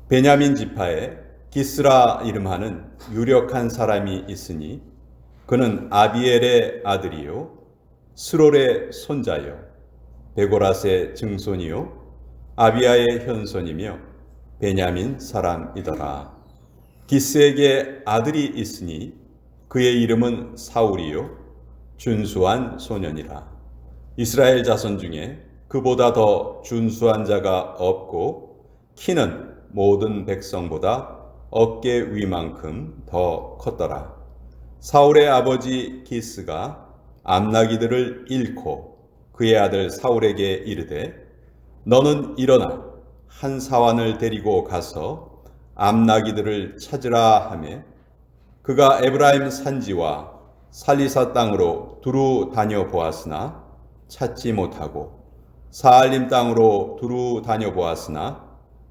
베냐민 지파에 기스라 이름하는 유력한 사람이 있으니 그는 아비엘의 아들이요 스롤의 손자요 베고라스의 증손이요 아비야의 현손이며 베냐민 사람이더라. 기스에게 아들이 있으니 그의 이름은 사울이요 준수한 소년이라. 이스라엘 자손 중에 그보다 더 준수한 자가 없고 키는 모든 백성보다 어깨 위만큼 더 컸더라. 사울의 아버지 기스가 암나기들을 잃고 그의 아들 사울에게 이르되 너는 일어나 한 사환을 데리고 가서 암나기들을 찾으라 하매 그가 에브라임 산지와 살리사 땅으로 두루 다녀 보았으나 찾지 못하고 사알림 땅으로 두루 다녀 보았으나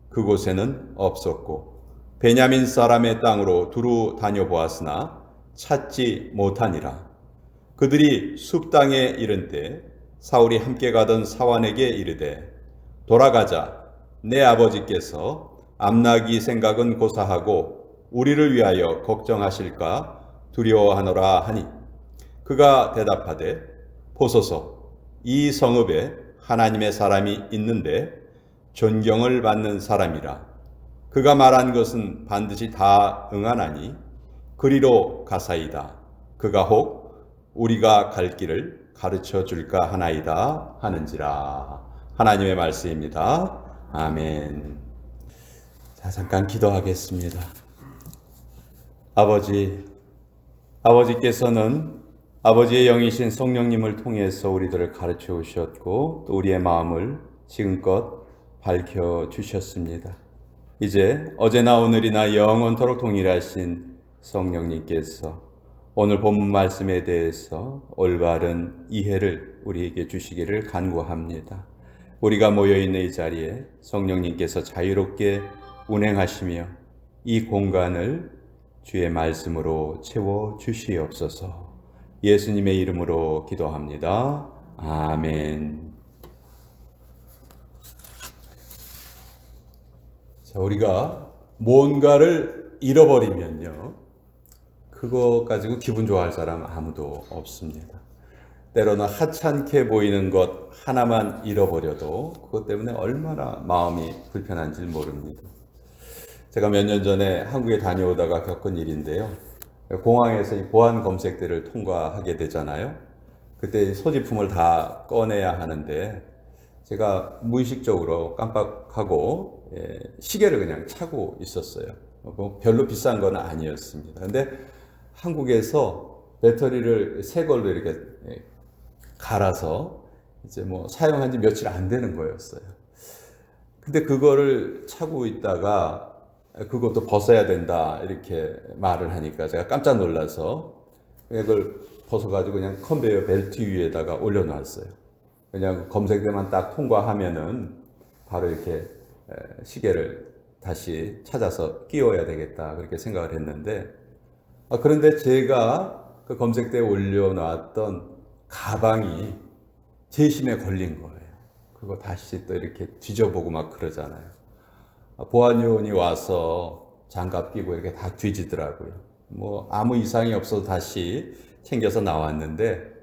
그곳에는 없었고 베냐민 사람의 땅으로 두루 다녀 보았으나 찾지 못하니라. 그들이 숲 땅에 이른 때 사울이 함께 가던 사환에게 이르되 돌아가자. 내 아버지께서 암나기 생각은 고사하고 우리를 위하여 걱정하실까 두려워하노라 하니 그가 대답하되 보소서 이 성읍에 하나님의 사람이 있는데 존경을 받는 사람이라. 그가 말한 것은 반드시 다 응하나니 그리로 가사이다. 그가 혹 우리가 갈 길을 가르쳐 줄까 하나이다 하는지라. 하나님의 말씀입니다. 아멘. 자, 잠깐 기도하겠습니다. 아버지께서는 아버지의 영이신 성령님을 통해서 우리들을 가르쳐 주셨고 또 우리의 마음을 지금껏 밝혀 주셨습니다. 이제 어제나 오늘이나 영원토록 동일하신 성령님께서 오늘 본문 말씀에 대해서 올바른 이해를 우리에게 주시기를 간구합니다. 우리가 모여있는 이 자리에 성령님께서 자유롭게 운행하시며 이 공간을 주의 말씀으로 채워 주시옵소서. 예수님의 이름으로 기도합니다. 아멘. 자, 우리가 뭔가를 잃어버리면요, 그거 가지고 기분 좋아할 사람 아무도 없습니다. 때로는 하찮게 보이는 것 하나만 잃어버려도 그것 때문에 얼마나 마음이 불편한지 모릅니다. 제가 몇 년 전에 한국에 다녀오다가 겪은 일인데요. 공항에서 이 보안 검색대를 통과하게 되잖아요. 그때 소지품을 다 꺼내야 하는데 제가 무의식적으로 깜빡하고 시계를 그냥 차고 있었어요. 뭐 별로 비싼 건 아니었습니다. 근데 한국에서 배터리를 새 걸로 이렇게 갈아서 이제 뭐 사용한 지 며칠 안 되는 거였어요. 근데 그거를 차고 있다가 그것도 벗어야 된다 이렇게 말을 하니까 제가 깜짝 놀라서 그걸 벗어가지고 그냥 컨베이어 벨트 위에다가 올려놨어요. 그냥 검색대만 딱 통과하면은 바로 이렇게 시계를 다시 찾아서 끼워야 되겠다 그렇게 생각을 했는데 그런데 제가 그 검색대에 올려놨던 가방이 재심에 걸린 거예요. 그거 다시 또 이렇게 뒤져보고 막 그러잖아요. 보안요원이 와서 장갑 끼고 이렇게 다 뒤지더라고요. 뭐 아무 이상이 없어서 다시 챙겨서 나왔는데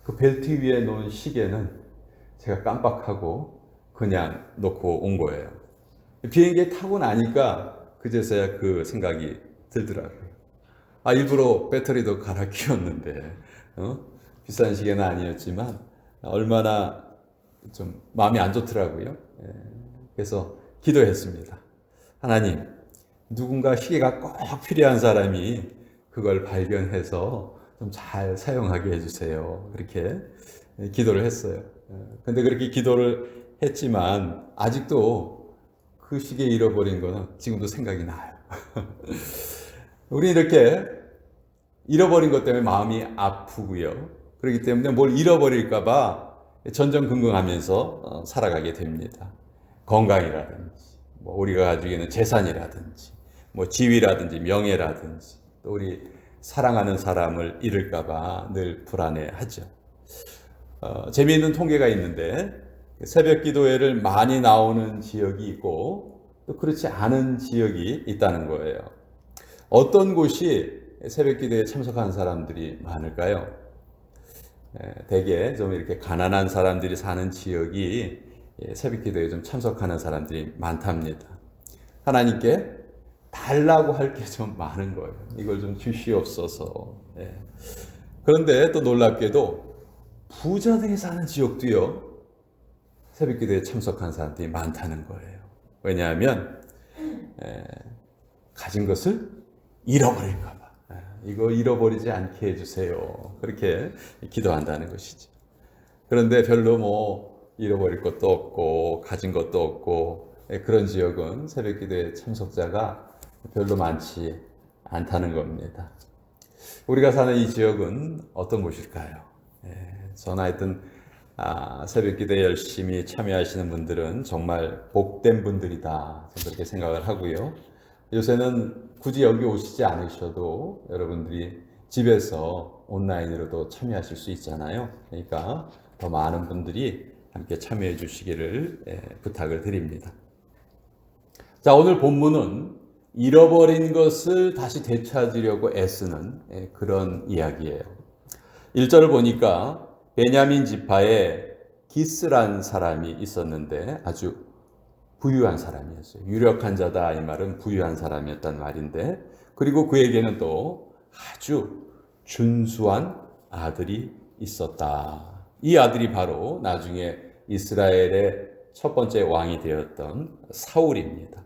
그 벨트 위에 놓은 시계는 제가 깜빡하고 그냥 놓고 온 거예요. 비행기에 타고 나니까 그제서야 그 생각이 들더라고요. 일부러 배터리도 갈아 끼웠는데 비싼 시계는 아니었지만 얼마나 좀 마음이 안 좋더라고요. 그래서 기도했습니다. 하나님, 누군가 시계가 꼭 필요한 사람이 그걸 발견해서 좀 잘 사용하게 해주세요. 그렇게 기도를 했어요. 근데 그렇게 기도를 했지만 아직도 그 시계 잃어버린 거는 지금도 생각이 나요. 우리 이렇게 잃어버린 것 때문에 마음이 아프고요. 그렇기 때문에 뭘 잃어버릴까봐 전전긍긍하면서 살아가게 됩니다. 건강이라든지, 뭐 우리가 가지고 있는 재산이라든지, 뭐 지위라든지, 명예라든지, 또 우리 사랑하는 사람을 잃을까봐 늘 불안해하죠. 재미있는 통계가 있는데 새벽 기도회를 많이 나오는 지역이 있고 또 그렇지 않은 지역이 있다는 거예요. 어떤 곳이 새벽기도에 참석하는 사람들이 많을까요? 대개 좀 이렇게 가난한 사람들이 사는 지역이 새벽기도에 좀 참석하는 사람들이 많답니다. 하나님께 달라고 할 게 좀 많은 거예요. 이걸 좀 주시옵소서. 그런데 또 놀랍게도 부자들이 사는 지역도요, 새벽기도에 참석하는 사람들이 많다는 거예요. 왜냐하면 가진 것을 잃어버릴까 봐. 이거 잃어버리지 않게 해주세요. 그렇게 기도한다는 것이죠. 그런데 별로 뭐 잃어버릴 것도 없고 가진 것도 없고 그런 지역은 새벽기도의 참석자가 별로 많지 않다는 겁니다. 우리가 사는 이 지역은 어떤 곳일까요? 저나 하여튼 새벽기도에 열심히 참여하시는 분들은 정말 복된 분들이다, 그렇게 생각을 하고요. 요새는 굳이 여기 오시지 않으셔도 여러분들이 집에서 온라인으로도 참여하실 수 있잖아요. 그러니까 더 많은 분들이 함께 참여해 주시기를 부탁을 드립니다. 자, 오늘 본문은 잃어버린 것을 다시 되찾으려고 애쓰는 그런 이야기예요. 1절을 보니까 베냐민 지파에 기스란 사람이 있었는데 아주 부유한 사람이었어요. 유력한 자다, 이 말은 부유한 사람이었단 말인데, 그리고 그에게는 또 아주 준수한 아들이 있었다. 이 아들이 바로 나중에 이스라엘의 첫 번째 왕이 되었던 사울입니다.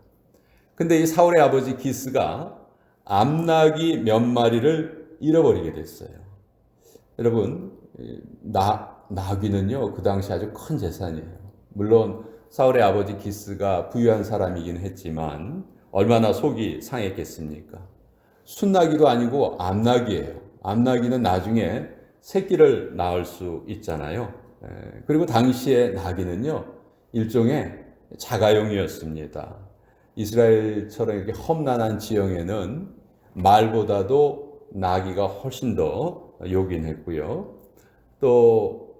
근데 이 사울의 아버지 기스가 암나귀 몇 마리를 잃어버리게 됐어요. 여러분, 나귀는요, 그 당시 아주 큰 재산이에요. 물론 사울의 아버지 기스가 부유한 사람이긴 했지만 얼마나 속이 상했겠습니까? 순나귀도 아니고 암나귀예요. 암나귀는 나중에 새끼를 낳을 수 있잖아요. 그리고 당시의 나귀는요, 일종의 자가용이었습니다. 이스라엘처럼 이렇게 험난한 지형에는 말보다도 나귀가 훨씬 더 요긴했고요. 또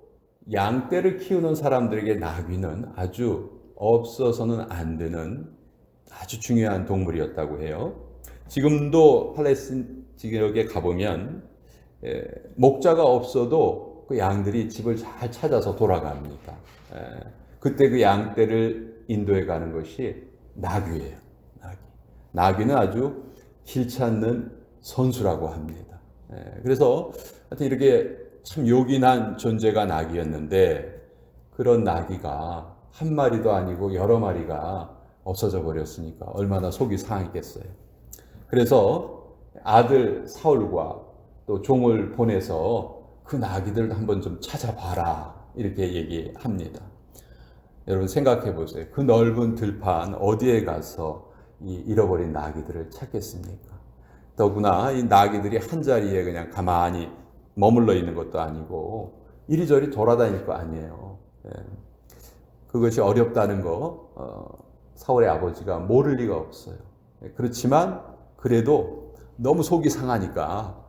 양떼를 키우는 사람들에게 나귀는 아주 없어서는 안 되는 아주 중요한 동물이었다고 해요. 지금도 팔레스틴 지역에 가보면 목자가 없어도 그 양들이 집을 잘 찾아서 돌아갑니다. 그때 그 양떼를 인도해 가는 것이 나귀예요. 나귀는 아주 길 찾는 선수라고 합니다. 그래서 하여튼 이렇게 참 요긴한 존재가 나귀였는데, 그런 나귀가 한 마리도 아니고 여러 마리가 없어져 버렸으니까 얼마나 속이 상했겠어요. 그래서 아들 사울과 또 종을 보내서 그 나귀들을 한번 좀 찾아봐라, 이렇게 얘기합니다. 여러분 생각해 보세요. 그 넓은 들판 어디에 가서 이 잃어버린 나귀들을 찾겠습니까? 더구나 이 나귀들이 한 자리에 그냥 가만히 머물러 있는 것도 아니고 이리저리 돌아다닐 거 아니에요. 그것이 어렵다는 거 사울의 아버지가 모를 리가 없어요. 그렇지만 그래도 너무 속이 상하니까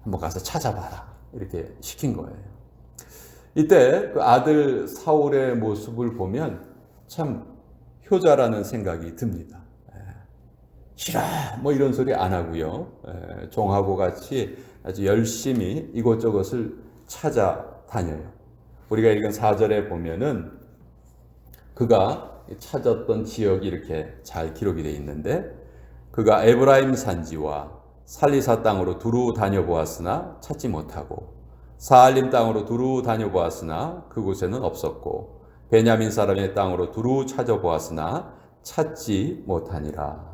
한번 가서 찾아봐라, 이렇게 시킨 거예요. 이때 그 아들 사울의 모습을 보면 참 효자라는 생각이 듭니다. 싫어, 뭐 이런 소리 안 하고요. 종하고 같이 아주 열심히 이곳저곳을 찾아다녀요. 우리가 읽은 4절에 보면은 그가 찾았던 지역이 이렇게 잘 기록이 되어 있는데, 그가 에브라임 산지와 살리사 땅으로 두루 다녀보았으나 찾지 못하고, 사알림 땅으로 두루 다녀보았으나 그곳에는 없었고, 베냐민 사람의 땅으로 두루 찾아보았으나 찾지 못하니라.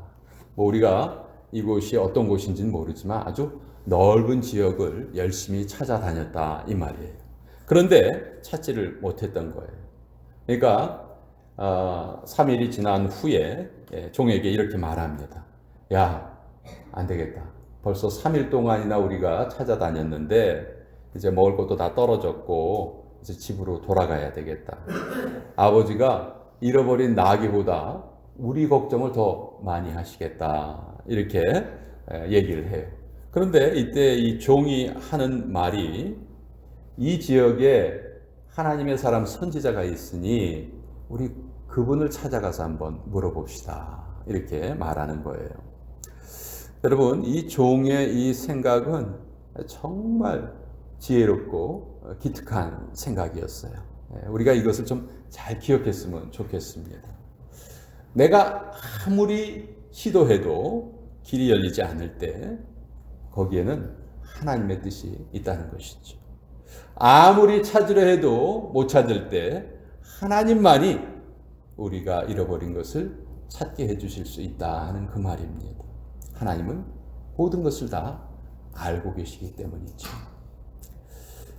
우리가 이곳이 어떤 곳인지는 모르지만 아주 넓은 지역을 열심히 찾아다녔다, 이 말이에요. 그런데 찾지를 못했던 거예요. 그러니까 3일이 지난 후에 종에게 이렇게 말합니다. 야, 안 되겠다. 벌써 3일 동안이나 우리가 찾아다녔는데 이제 먹을 것도 다 떨어졌고 이제 집으로 돌아가야 되겠다. 아버지가 잃어버린 나귀보다 우리 걱정을 더 많이 하시겠다, 이렇게 얘기를 해요. 그런데 이때 이 종이 하는 말이, 이 지역에 하나님의 사람 선지자가 있으니 우리 그분을 찾아가서 한번 물어봅시다. 이렇게 말하는 거예요. 여러분, 이 종의 이 생각은 정말 지혜롭고 기특한 생각이었어요. 우리가 이것을 좀 잘 기억했으면 좋겠습니다. 내가 아무리 시도해도 길이 열리지 않을 때 거기에는 하나님의 뜻이 있다는 것이죠. 아무리 찾으려 해도 못 찾을 때 하나님만이 우리가 잃어버린 것을 찾게 해주실 수 있다는 그 말입니다. 하나님은 모든 것을 다 알고 계시기 때문이죠.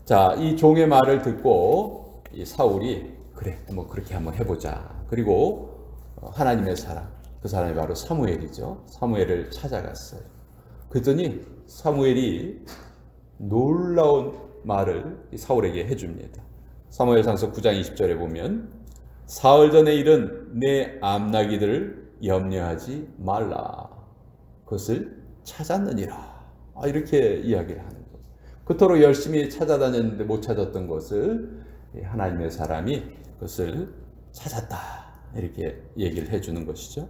자, 이 종의 말을 듣고 이 사울이 그래, 뭐 그렇게 한번 해보자. 그리고 하나님의 사람, 그 사람이 바로 사무엘이죠. 사무엘을 찾아갔어요. 그랬더니 사무엘이 놀라운 말을 사울에게 해줍니다. 사무엘상서 9장 20절에 보면 사흘 전의 일은 내 암나기들을 염려하지 말라. 그것을 찾았느니라. 이렇게 이야기를 하는 거예요. 그토록 열심히 찾아다녔는데 못 찾았던 것을 하나님의 사람이 그것을 찾았다. 이렇게 얘기를 해주는 것이죠.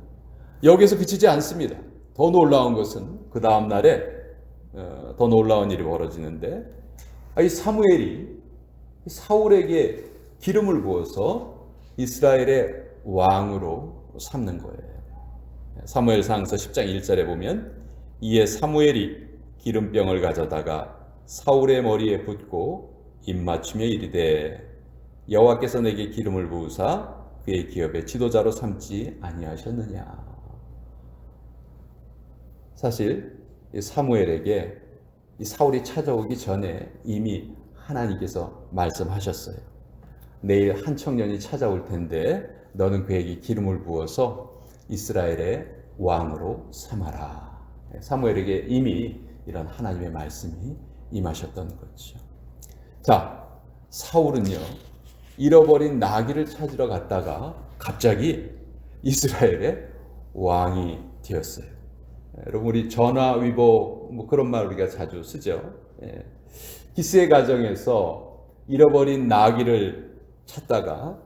여기서 그치지 않습니다. 더 놀라운 것은 그 다음 날에 더 놀라운 일이 벌어지는데 이 사무엘이 사울에게 기름을 부어서 이스라엘의 왕으로 삼는 거예요. 사무엘상서 10장 1절에 보면 이에 사무엘이 기름병을 가져다가 사울의 머리에 붓고 입맞추며 이르되 여호와께서 내게 기름을 부으사 그의 기업의 지도자로 삼지 아니하셨느냐. 사실 이 사무엘에게 이 사울이 찾아오기 전에 이미 하나님께서 말씀하셨어요. 내일 한 청년이 찾아올 텐데 너는 그에게 기름을 부어서 이스라엘의 왕으로 삼아라. 사무엘에게 이미 이런 하나님의 말씀이 임하셨던 거죠. 자, 사울은요, 잃어버린 나귀를 찾으러 갔다가 갑자기 이스라엘의 왕이 되었어요. 여러분, 우리 전화위복 뭐 그런 말 우리가 자주 쓰죠. 기스의 가정에서 잃어버린 나귀를 찾다가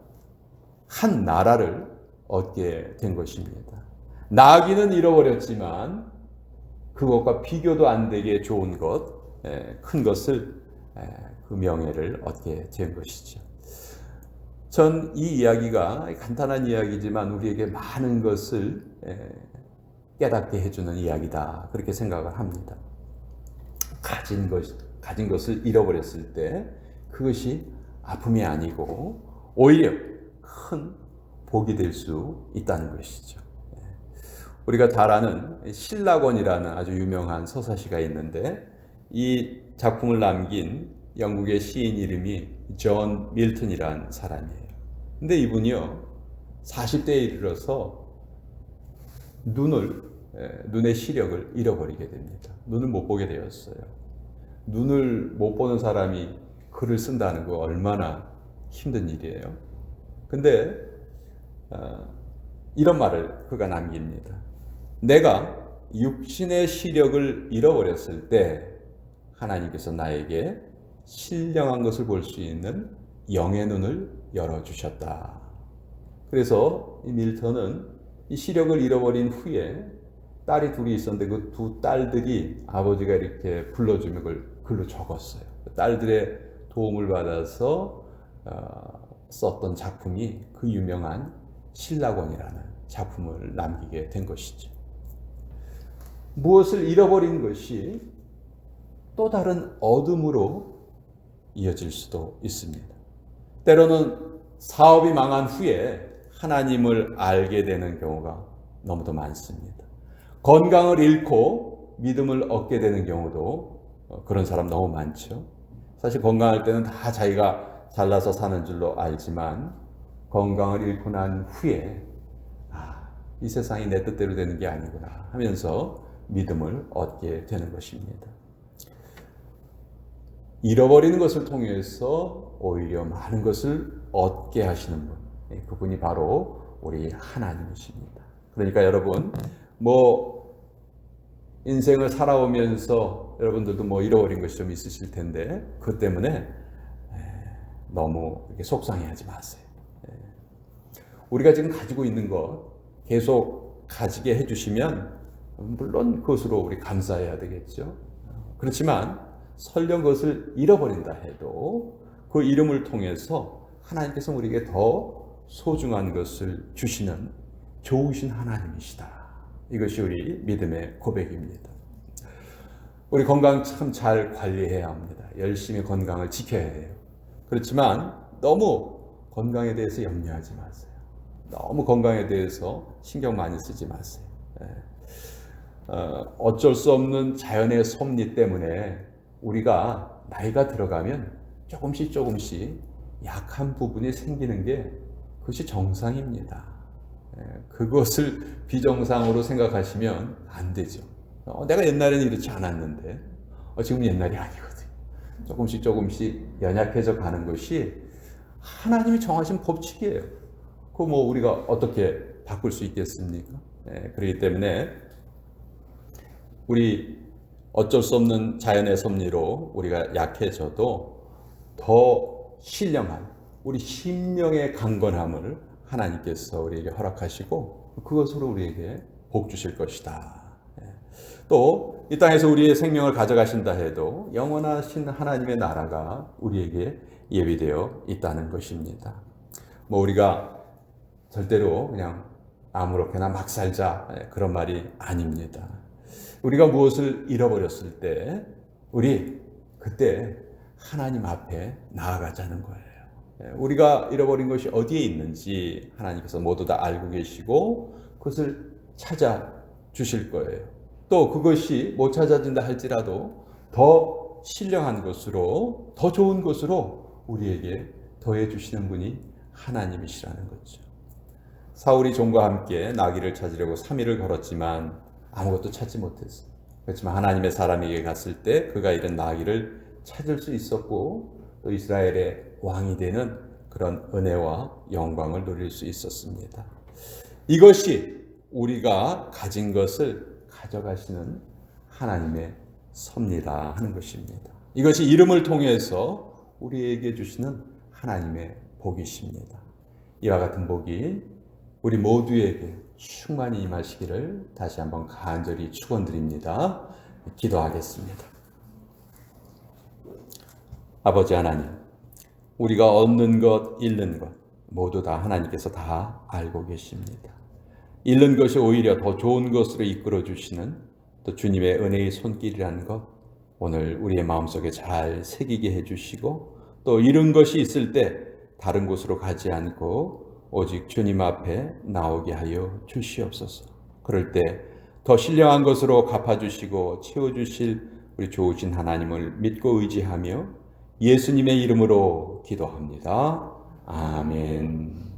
한 나라를 얻게 된 것입니다. 나귀는 잃어버렸지만 그것과 비교도 안 되게 좋은 것, 큰 것을 그 명예를 얻게 된 것이죠. 전 이 이야기가 간단한 이야기지만 우리에게 많은 것을 깨닫게 해주는 이야기다. 그렇게 생각을 합니다. 가진 것을 잃어버렸을 때 그것이 아픔이 아니고 오히려 큰 복이 될 수 있다는 것이죠. 우리가 잘 아는 신라권이라는 아주 유명한 서사시가 있는데 이 작품을 남긴 영국의 시인 이름이 존 밀턴이라는 사람이에요. 근데 이분이요, 40대에 이르러서 눈의 시력을 잃어버리게 됩니다. 눈을 못 보게 되었어요. 눈을 못 보는 사람이 글을 쓴다는 거 얼마나 힘든 일이에요. 근데 이런 말을 그가 남깁니다. 내가 육신의 시력을 잃어버렸을 때 하나님께서 나에게 신령한 것을 볼 수 있는 영의 눈을 열어주셨다. 그래서 이 밀턴은 이 시력을 잃어버린 후에 딸이 둘이 있었는데 그 두 딸들이 아버지가 이렇게 불러주면 그걸 글로 적었어요. 딸들의 도움을 받아서 썼던 작품이 그 유명한 신라권이라는 작품을 남기게 된 것이죠. 무엇을 잃어버린 것이 또 다른 어둠으로 이어질 수도 있습니다. 때로는 사업이 망한 후에 하나님을 알게 되는 경우가 너무도 많습니다. 건강을 잃고 믿음을 얻게 되는 경우도 그런 사람 너무 많죠. 사실 건강할 때는 다 자기가 잘나서 사는 줄로 알지만 건강을 잃고 난 후에 이 세상이 내 뜻대로 되는 게 아니구나 하면서 믿음을 얻게 되는 것입니다. 잃어버리는 것을 통해서 오히려 많은 것을 얻게 하시는 분, 그분이 바로 우리 하나님이십니다. 그러니까 여러분, 인생을 살아오면서 여러분들도 잃어버린 것이 좀 있으실 텐데 그것 때문에 너무 이렇게 속상해하지 마세요. 우리가 지금 가지고 있는 것 계속 가지게 해주시면 물론 그것으로 우리 감사해야 되겠죠. 그렇지만 설령 그것을 잃어버린다 해도 그 이름을 통해서 하나님께서 우리에게 더 소중한 것을 주시는 좋으신 하나님이시다. 이것이 우리 믿음의 고백입니다. 우리 건강 참 잘 관리해야 합니다. 열심히 건강을 지켜야 해요. 그렇지만 너무 건강에 대해서 염려하지 마세요. 너무 건강에 대해서 신경 많이 쓰지 마세요. 어쩔 수 없는 자연의 섭리 때문에 우리가 나이가 들어가면 조금씩 약한 부분이 생기는 게 그것이 정상입니다. 그것을 비정상으로 생각하시면 안 되죠. 내가 옛날에는 이렇지 않았는데 지금 옛날이 아니거든요. 조금씩 연약해져 가는 것이 하나님이 정하신 법칙이에요. 그거 뭐 우리가 어떻게 바꿀 수 있겠습니까? 그렇기 때문에 우리 어쩔 수 없는 자연의 섭리로 우리가 약해져도 더 신령한 우리 심령의 강건함을 하나님께서 우리에게 허락하시고 그것으로 우리에게 복 주실 것이다. 또 이 땅에서 우리의 생명을 가져가신다 해도 영원하신 하나님의 나라가 우리에게 예비되어 있다는 것입니다. 뭐 우리가 절대로 그냥 아무렇게나 막 살자 그런 말이 아닙니다. 우리가 무엇을 잃어버렸을 때 우리 그때 하나님 앞에 나아가자는 거예요. 우리가 잃어버린 것이 어디에 있는지 하나님께서 모두 다 알고 계시고 그것을 찾아 주실 거예요. 또 그것이 못 찾아진다 할지라도 더 신령한 것으로 더 좋은 것으로 우리에게 더해 주시는 분이 하나님이시라는 거죠. 사울이 종과 함께 나귀를 찾으려고 3일을 걸었지만 아무것도 찾지 못했어요. 그렇지만 하나님의 사람에게 갔을 때 그가 잃은 나귀를 찾을 수 있었고 또 이스라엘의 왕이 되는 그런 은혜와 영광을 누릴 수 있었습니다. 이것이 우리가 가진 것을 가져가시는 하나님의 섭리다 하는 것입니다. 이것이 이름을 통해서 우리에게 주시는 하나님의 복이십니다. 이와 같은 복이 우리 모두에게 충만히 임하시기를 다시 한번 간절히 축원드립니다. 기도하겠습니다. 아버지 하나님, 우리가 얻는 것, 잃는 것 모두 다 하나님께서 다 알고 계십니다. 잃는 것이 오히려 더 좋은 것으로 이끌어 주시는 또 주님의 은혜의 손길이라는 것 오늘 우리의 마음속에 잘 새기게 해주시고 또 잃은 것이 있을 때 다른 곳으로 가지 않고 오직 주님 앞에 나오게 하여 주시옵소서. 그럴 때 더 신령한 것으로 갚아주시고 채워주실 우리 좋으신 하나님을 믿고 의지하며 예수님의 이름으로 기도합니다. 아멘.